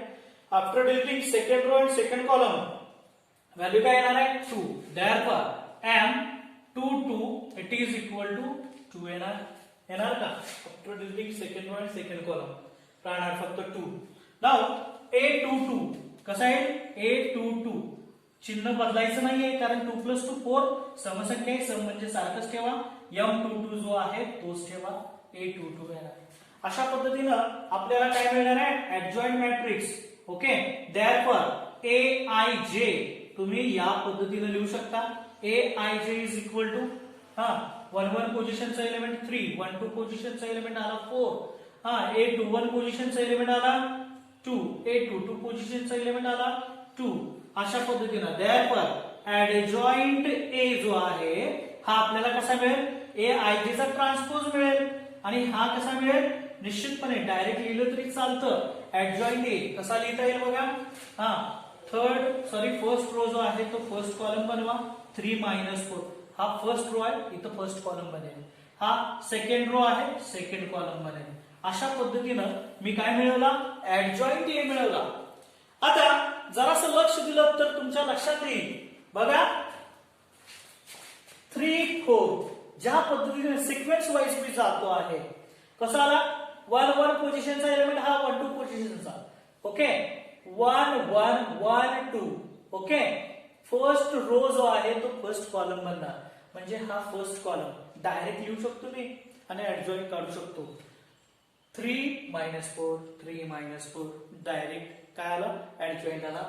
After deleting second row and second column value काय येणार आहे 2. Therefore M22 it is equal to 2 येणार का. After deleting second row and second column राहणार फक्त 2. नाउ A22 कसा आहे. A22 चिन्ह बदलायचं नाहीये कारण 2 + 2 4 समसंख्या आहे. सम म्हणजे सारखंच ठेवा. M22 जो आहे तोच ठेवा. A22 येणार. अशा पद्धतीनं आपल्याला काय मिळणार आहे adjoint matrix. Okay. Therefore Aij तुम्ही या पद्धतीने लिहू शकता. Aij इज इक्वल टू 1 पोझिशनचा एलिमेंट 3, 1 पोझिशनचा एलिमेंट आला 4. A21 पोझिशनचा एलिमेंट आला 2, A22 पोझिशनचा एलिमेंट आला 2. अशा पद्धतीनं Therefore ऍडजॉइंट A जो आहे हा आपल्याला कसा मिळेल. Aij चा ट्रान्सपोज मिळेल आणि हा कसा मिळेल निश्चितपणे डायरेक्ट लिहिलं तरी चालतं. ऍडजॉइंट ए कसा लिहिता येईल बघा. फर्स्ट रो जो आहे तो फर्स्ट कॉलम बनवा. 3 - 4 हा फर्स्ट रो आहे इथं फर्स्ट कॉलम बनेल. हा सेकंड रो आहे सेकंड कॉलम बनेल. अशा पद्धतीनं मी काय मिळवला ऍडजॉइंट ए मिळवला. आता जरासं लक्ष दिलं तर तुमच्या लक्षात येईल बघा 3 4 ज्या पद्धतीने सिक्वेन्स वाईज मी जातो आहे. कसा आला 1 पोझिशनचा एलिमेंट हा 1 पोझिशनचा. ओके. 1 1 1 2. ओके. फर्स्ट रो जो आहे तो फर्स्ट कॉलम बनणार म्हणजे हा फर्स्ट कॉलम डायरेक्ट लिहू शकतो मी आणि ऍडजॉइंट काढू शकतो. 3 - 4 3 - 4 डायरेक्ट काय आला ऍडजॉइंट आला.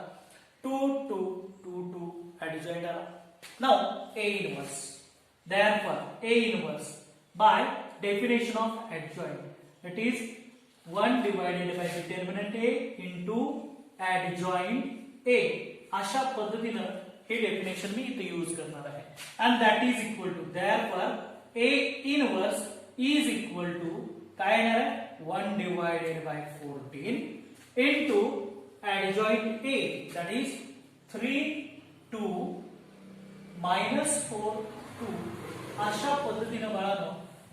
2 2 2 2 ऍडजॉइंट आला. Now A inverse. Therefore A inverse by definition of adjoint it is 1 divided by determinant A into adjoint A. अशा पद्धतीनं हे डेफिनेशन मी इथे यूज करणार आहे. and that is equal to therefore A inverse is equal to काय येणार आहे 1 divided by 14 into adjoint A that is 3 2 -4 2. अशा पद्धतीने बाळांनो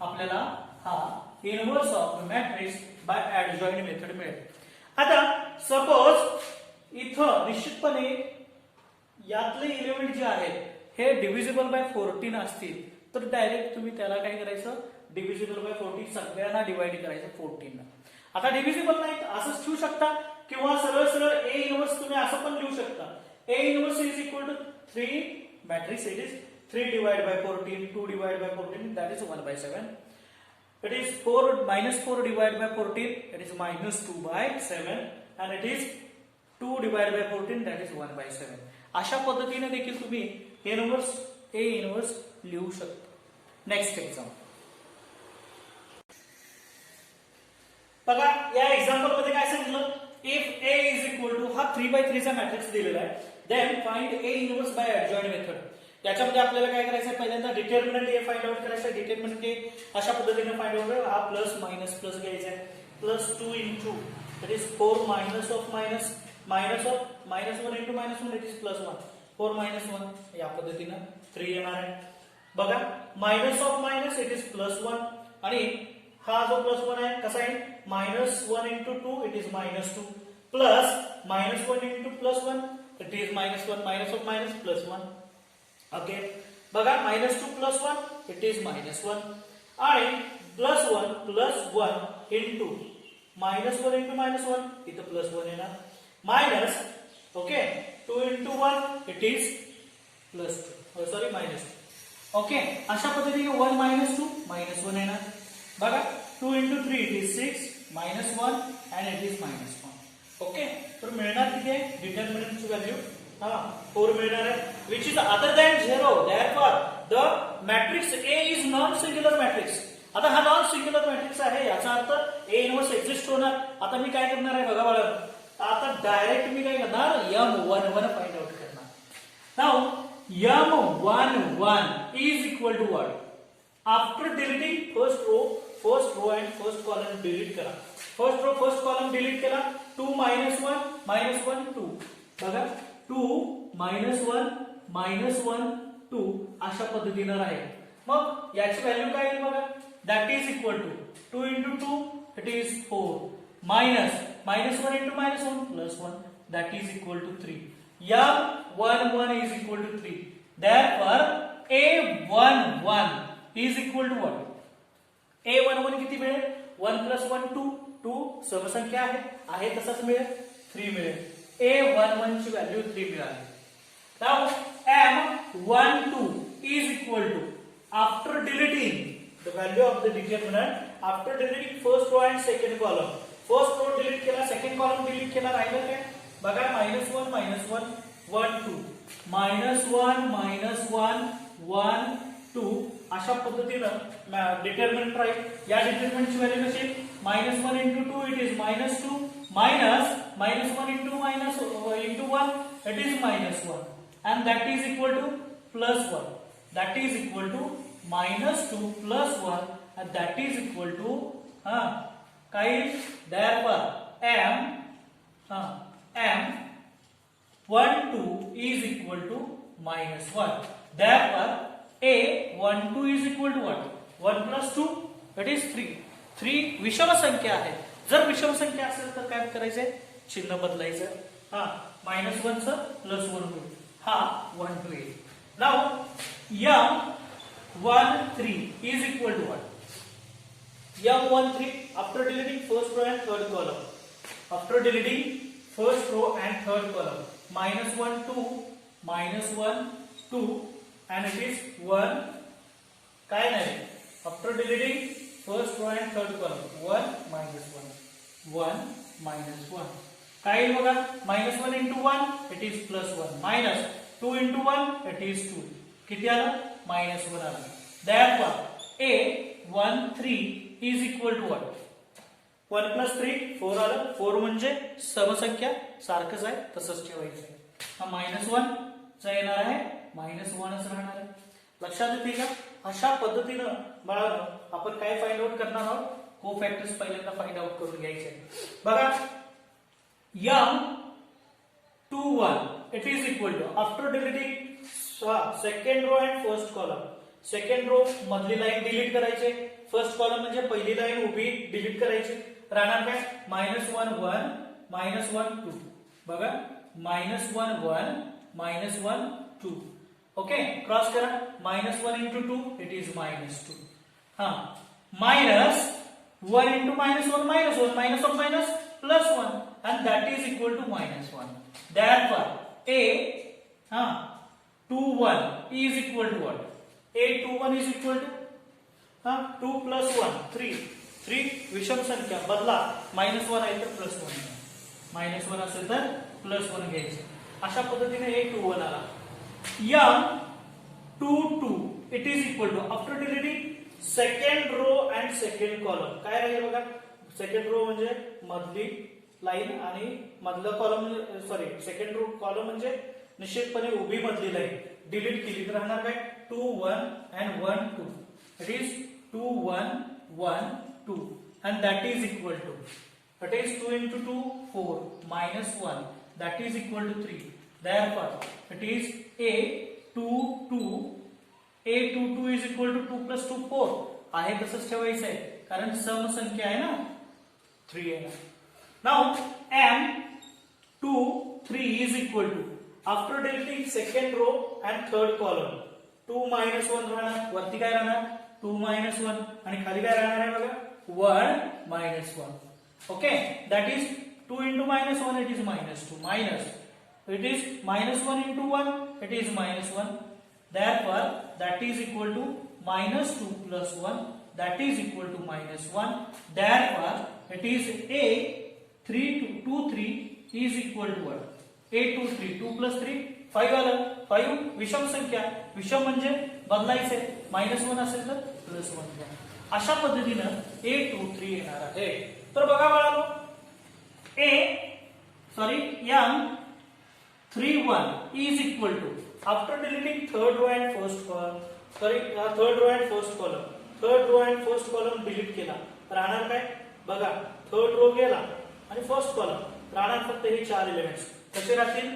आपल्याला हा inverse of matrix by adjoint method मिळेल. आता सपोज इथं निश्चितपणे यातले एलिमेंट जे आहेत हे डिव्हिजिबल बाय 14 असतील तर डायरेक्ट तुम्ही त्याला काय करायचं डिव्हिजिबल बाय 14 सगळ्यांना डिवाइड करायचं 14 ला. आता डिव्हिजिबल नाही असंच ठेवू शकता किंवा सरळ सरळ A इनव्हर्स तुम्ही असं पण लिहू शकता. A inverse is equal to 3 matrix it is 3 divided by 14, 2 divided by 14, that is 1/7. It is 4 divided by 14, it is -2 by 7, and it is 2 divided by 14, that is 1/7. अशा पद्धतीने देखील तुम्ही A इनव्हर्स लिहू शकता. नेक्स्ट एक्झाम्पल बघा. या example मध्ये काय सांगितलं if A is equal to हा 3/3 चा मॅट्रिक्स दिलेला आहे then find A inverse by adjoint method. त्याच्यामध्ये आपल्याला काय करायचं आहे पहिल्यांदा डिटर्मिनंट ए फाइंड आउट करायचं आहे. डिटर्मिनंट ए अशा पद्धतीने फाइंड आउट करा. हा प्लस मायनस प्लस घ्यायचा आहे. +2 into it is 4 minus of minus -1 into -1 it is +1 4 -1 या पद्धतीने 3 येणार आहे. बघा minus of minus it is +1 आणि हा जो +1 आहे कसा आहे -1 into 2 it is -2 plus -1 into +1 it is -1 minus of minus +1. Okay. बघा -2 + 1 इट इज -1 आणि +1 + 1 इंटू -1 इंटू -1 इथं +1 येणार minus. Okay. 2 into 1 it is +2 sorry -2. Okay. अशा पद्धतीने 1 -2 -1 येणार. बघा 2 into 3 it is 6 -1 and it is -1. Okay. तर मिळणार किती आहे डिटर्मिनंटची व्हॅल्यू 4 मिळणार आहे which is other than 0 therefore the matrix A is non singular matrix. आता हा नॉन सिंग्युलर मॅट्रिक्स आहे याचा अर्थ A इनव्हर्स एक्झिस्ट होणार. आता मी काय करणार आहे बघा बाळा, आता डायरेक्ट मी काय करणार M11 फाइंड आउट करणार. Now M11 is equal to what? After deleting first row and first column delete करा. first column delete केला 2 -1 -1 2 बघा 2 -1 -1 2 अशा पद्धतीने राहील. मग याची व्हॅल्यू काय येईल बघा, that is equal to 2 into 2 it is 4 minus -1 into -1 plus 1 that is equal to 3. M11 is equal to 3. Therefore A11 is equal to what? A11 किती मिळेल? 1 plus 1 2 2 समसंख्या आहे तसाच मिळेल 3 मिळेल. A11 ची व्हॅल्यू 3 मिळाली. Now M12 is equal to after deleting the value of the determinant after deleting first row and second column. first row delete केला, second column delete केला, राहिलं काय बघा -1 -1 1 2 -1 1 2 अशा पद्धतीनं डिटरमिनंट राहील. या डिटरमिनंटची व्हॅल्यू कशी -1 into 2 it is -2 minus -1 into -1 it is -1 and that is equal to +1 that is equal to -2 plus 1 and that is equal to काय therefore M12 is equal to -1. Therefore A12 is equal to what? 1 plus 2 that is 3. 3 विषम संख्या आहे. जर विषम संख्या असेल तर काय करायचंय, चिन्ह बदलायचं. -1 च +1 होईल, हा 1 2 येईल. Now M13 is equal to what? M13 after deleting first row and third column. After deleting first row and third column, -1 2 -1 2 and it is 1 काय नाही. After deleting first row and third column 1 -1 काय येईल बघा, -1 into 1 it is +1 minus 2 into 1 it is 2 किती आलं -1 आलं. Therefore A13 is equal to what? 1 plus 3 4 आलं. 4 म्हणजे समसंख्या सारखंच आहे तसंच ठेवायचं आहे. हा -1 चा येणार आहे -1च राहणार आहे. लक्षात येते का? अशा पद्धतीनं बाळांनो आपण काय फाइंड आउट करणार आहोत, कोफॅक्टर्स पहिल्यांदा फाइंड आउट करून घ्यायचे. बघा M21 it is equal to after deleting second row and first column. Second row मधली लाईन डिलीट करायची, फर्स्ट कॉलम म्हणजे पहिली लाईन उभी डिलीट करायची. राहणार काय -1 1 -1 2 बघा -1 1 -1 2 ओके. क्रॉस करा -1 into 2 it is -2 minus 1 into -1 -1 minus of minus plus 1 and that is equal to -1. Therefore A21 is equal to what? A21 is equal to 2 plus 1 3 विषम संख्या बदला, -1 आहे तर +1 -1 असेल तर +1 घ्यायचे. अशा पद्धतीने A21 आला. M22 it is equal to after deleting second row and second column काय राहील बघा, सेकंड रो म्हणजे मधली लाईन आणि मधलं कॉलम सेकंड रो कॉलम म्हणजे निश्चितपणे उभी मधली लाईन डिलीट केली तर राहणार काय 2 1 and 1 2 it is 2 1 1 2 and that is equal to 2 into 2 4 -1 that is equal to 3. Therefore it is A22 is equal to 2 plus 2 4 आहे तसंच ठेवायचं आहे कारण सम संख्या आहे ना 3 आहे. Now M23 is equal to after deleting second row and third column 2 -1 राहणार, वरती काय राहणार 2 -1 आणि खाली काय राहणार आहे बघा 1 -1. Okay, that is 2 into -1 it is -2 minus it is -1 into 1 it is -1. Therefore that is equal to -2 plus 1 that is equal to -1. Therefore it is A323 is equal to what? A23 2 plus 3 5 आलं. 5 विषम संख्या, विषम म्हणजे बदलायचे, -1 असेल तर +1 घ्या. अशा पद्धतीनं A23 येणार आहे. तर बघा बाळांनो, M31 is equal to, after deleting third row and first column, third row and first column delete केला, राहणार काय बघा, थर्ड रो गेला आणि फर्स्ट कॉलम राहणार फक्त हे 4 एलिमेंट्स कसे राहतील,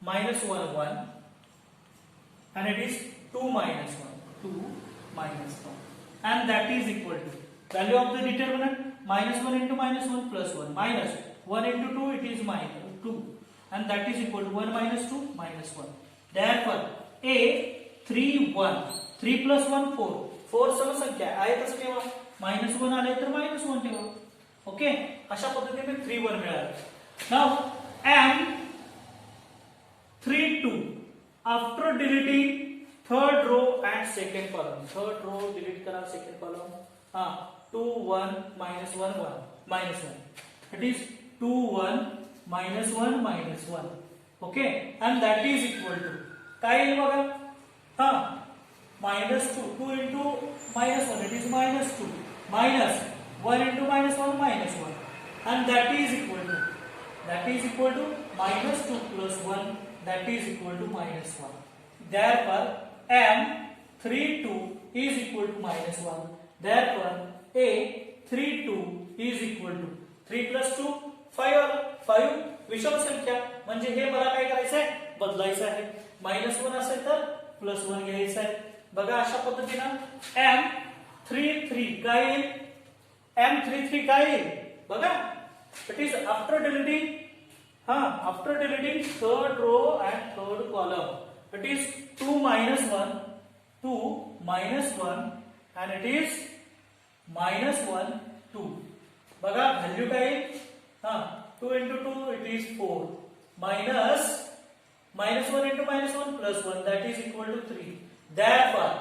-1 1 and it is 2 -1 and that is equal to value of the determinant -1 into -1 +1 -1 into 2 it is -2 and that is equal to 1 - 2 -1. Therefore A31 3 + 1 4 4 सम संख्या आहे तसं ठेवा, -1 आले तर -1 ठेवा. ओके, अशा पद्धतीने 31 मिळालं. Now M32 after deleting third row and second column, third row delete करा, second column 2 1 -1 1 it is 2 1 -1 -1. Okay, and that is equal to काय येईल बघा, -2 2 into -1 it is -2 -1 into -1 -1 and that is equal to -2 + 1 that is equal to -1. Therefore M32 is equal to -1. Therefore A32 is equal to 3 + 2 5 विषम संख्या म्हणजे हे मला काय करायचं आहे, बदलायचं आहे. -1 असेल तर +1 घ्यायचं आहे. बघा अशा पद्धतीनं M33 काय येईल, M33 काय येईल बघा, it is after deleting third row and third column it is 2 - 1 and it is -1 2. बघा व्हॅल्यू काय येईल, 2 into 2 it is 4 -1 into -1 +1 that is equal to 3. Therefore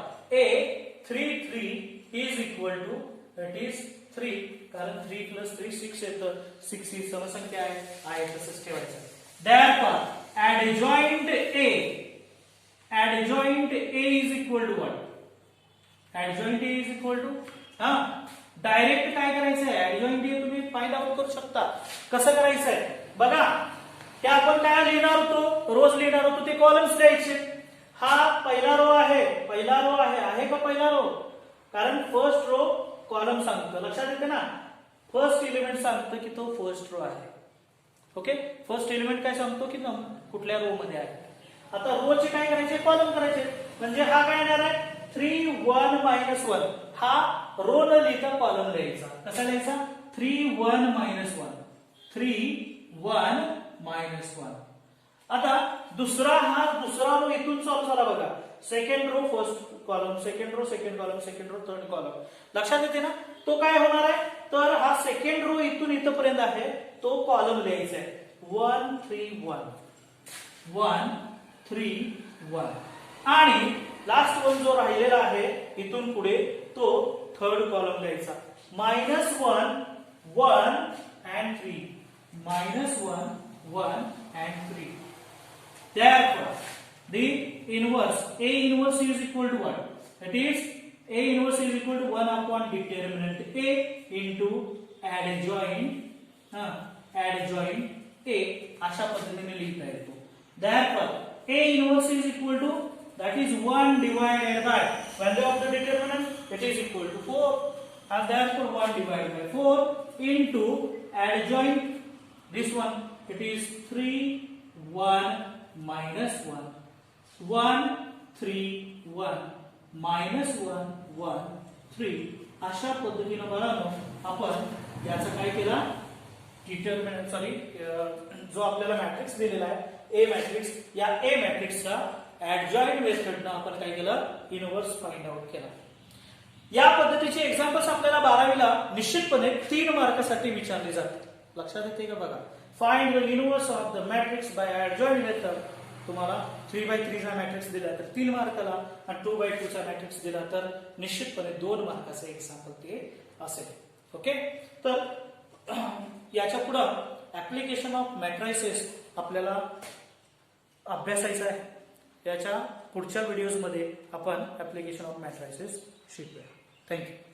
A33 is equal to that is 3 कारण 3 + 3 6 येतं, 6 ही समसंख्या आहे तसंच ठेवायचं. Therefore adjoint A is equal to what, adjoint A is equal to direct काय करायचं आहे, adjoint A तुम्ही फाइंड आउट करू शकता. कसं करायचं आहे बघा, हे आपण काय लिहिणार होतो, रोज लिहिणार होतो, ते कॉलम्स द्यायचे. हा पहिला रो आहे का पहिला रो, कारण फर्स्ट रो कॉलम सांगतो, लक्षात येते ना, फर्स्ट एलिमेंट सांगतो की तो फर्स्ट रो आहे. ओके, फर्स्ट एलिमेंट काय सांगतो की कुठल्या रो मध्ये आहे. आता रो चे काय करायचे, कॉलम करायचे. म्हणजे हा काय येणार आहे 3 1 -1, हा रो न लिहिता कॉलम लिहायचा. कसा लिहायचा, 3 1 -1. आता दुसरा रो इथून चालू झाला बघा, second row first column, second row second column, second row third column. लक्षात येते ना, तो काय होणार आहे, तर हा सेकंड रो इथून इथपर्यंत आहे, तो कॉलम लिहायचा आहे 1 3 1 आणि लास्ट वन जो राहिलेला आहे इथून पुढे तो थर्ड कॉलम लिहायचा, -1 1 and 3 -1 and 3. Therefore the inverse A inverse is equal to what, that is A inverse is equal to 1 upon determinant A into adjoint A अशा पद्धतीने लिहिता येतो. Therefore A inverse is equal to that is 1 divided by value of the determinant, it is equal to 4 and therefore 1 divided by 4 into adjoint this one, it is 3 1 -1 1 3 1 -1 1 3. अशा पद्धतीने बघानो आपण याचा काय केला, डिटरमिनंट जो आपल्याला मॅट्रिक्स दिलेला आहे ए मॅट्रिक्स, या ए मॅट्रिक्सचा ऍडजॉइंट मेथडनं आपण काय केलं, इनव्हर्स फाइंड आउट केला. या पद्धतीचे एक्झाम्पल्स आपल्याला 12वीला निश्चितपणे 3 मार्कासाठी विचारले जातात. लक्षात येते का बघा, find the inverse of the matrix by adjoint method. तुम्हाला 3x3 चा मॅट्रिक्स दिला तर 3 मार्काला आणि 2x2 चा मॅट्रिक्स दिला तर निश्चितपणे 2 मार्काचे एक्झाम्पल ते असेल. ओके, तर याच्या पुढे ऍप्लिकेशन ऑफ मॅट्रायसेस आपल्याला अभ्यासायचा आहे. याच्या पुढच्या व्हिडिओजमध्ये आपण ऍप्लिकेशन ऑफ मॅट्रायसेस शिकूया. थँक्यू.